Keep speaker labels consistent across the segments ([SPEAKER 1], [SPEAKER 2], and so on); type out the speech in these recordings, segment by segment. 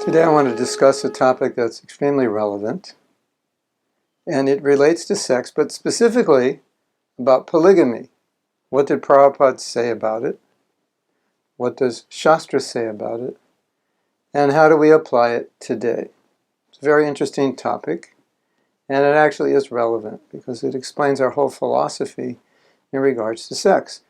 [SPEAKER 1] Today I want to discuss a topic that's extremely relevant, and it relates to sex, but specifically about polygamy. What did Prabhupada say about it? What does Shastra say about it? And how do we apply it today? It's a very interesting topic, and it actually is relevant because it explains our whole philosophy in regards to sex.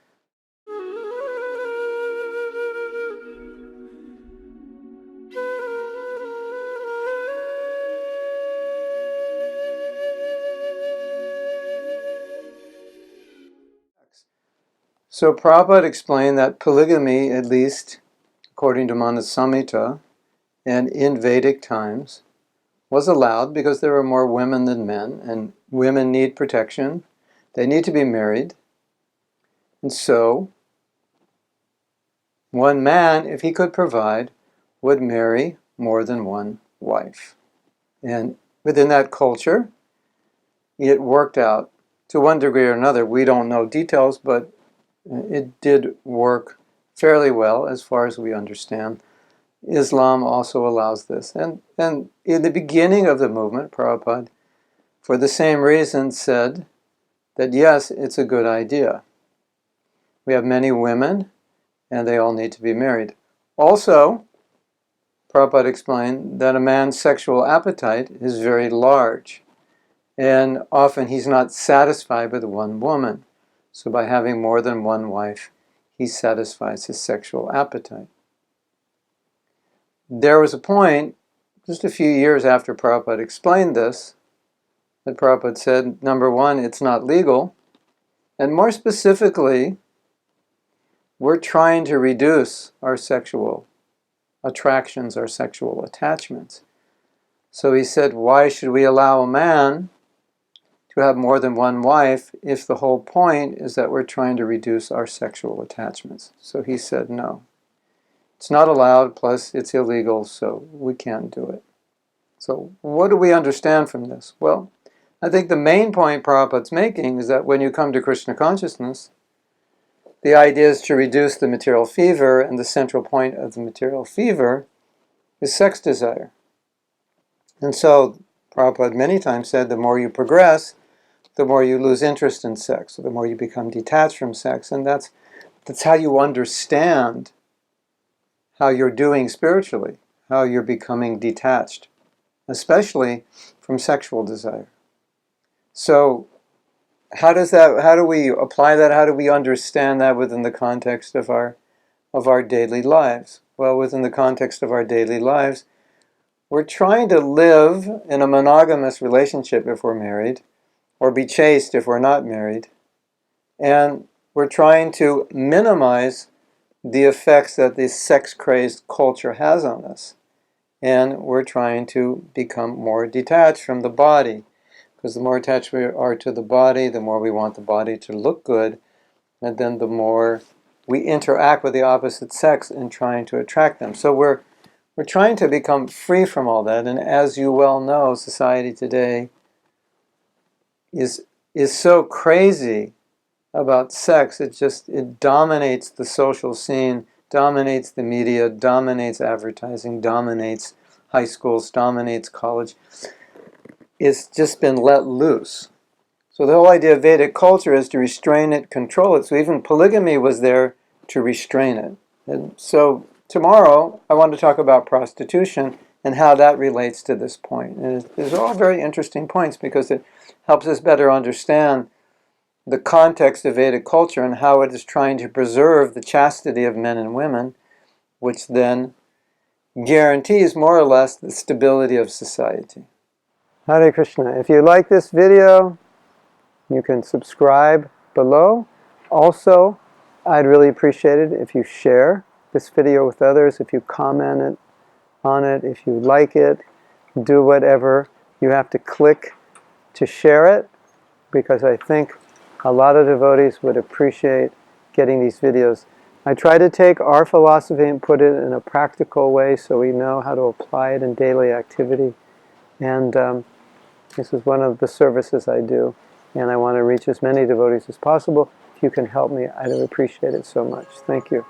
[SPEAKER 1] So Prabhupada explained that polygamy, at least according to Manu Samhita and in Vedic times, was allowed because there were more women than men, and women need protection. They need to be married. And so, one man, if he could provide, would marry more than one wife. And within that culture, it worked out to one degree or another. We don't know details, but it did work fairly well as far as we understand. Islam also allows this. And in the beginning of the movement, Prabhupada, for the same reason, said that yes, it's a good idea. We have many women, and they all need to be married. Also, Prabhupada explained that a man's sexual appetite is very large, and often he's not satisfied with one woman. So by having more than one wife, he satisfies his sexual appetite. There was a point, just a few years after Prabhupada explained this, that Prabhupada said, number one, it's not legal, and more specifically, we're trying to reduce our sexual attractions, our sexual attachments. So he said, why should we allow a man to have more than one wife if the whole point is that we're trying to reduce our sexual attachments? So he said, no. It's not allowed, plus it's illegal, so we can't do it. So what do we understand from this? Well, I think the main point Prabhupada's making is that when you come to Krishna consciousness, the idea is to reduce the material fever, and the central point of the material fever is sex desire. And so Prabhupada many times said the more you progress, the more you lose interest in sex, so the more you become detached from sex, and that's how you understand how you're doing spiritually, how you're becoming detached, especially from sexual desire. So how do we apply that? How do we understand that within the context of our daily lives? Well, within the context of our daily lives, we're trying to live in a monogamous relationship if we're married, or be chaste if we're not married, and we're trying to minimize the effects that this sex-crazed culture has on us. And we're trying to become more detached from the body, because the more attached we are to the body, the more we want the body to look good, and then the more we interact with the opposite sex in trying to attract them. So we're trying to become free from all that, and as you well know, society today is so crazy about sex. It dominates the social scene, dominates the media, dominates advertising, dominates high schools, dominates college. It's just been let loose. So the whole idea of Vedic culture is to restrain it, control it. So even polygamy was there to restrain it. And so tomorrow I want to talk about prostitution and how that relates to this point. And these are all very interesting points because it helps us better understand the context of Vedic culture and how it is trying to preserve the chastity of men and women, which then guarantees more or less the stability of society. Hare Krishna. If you like this video, you can subscribe below. Also, I'd really appreciate it if you share this video with others, if you comment on it, if you like it, do whatever you have to click to share it, because I think a lot of devotees would appreciate getting these videos. I try to take our philosophy and put it in a practical way so we know how to apply it in daily activity. And this is one of the services I do, and I want to reach as many devotees as possible. If you can help me, I'd appreciate it so much. Thank you.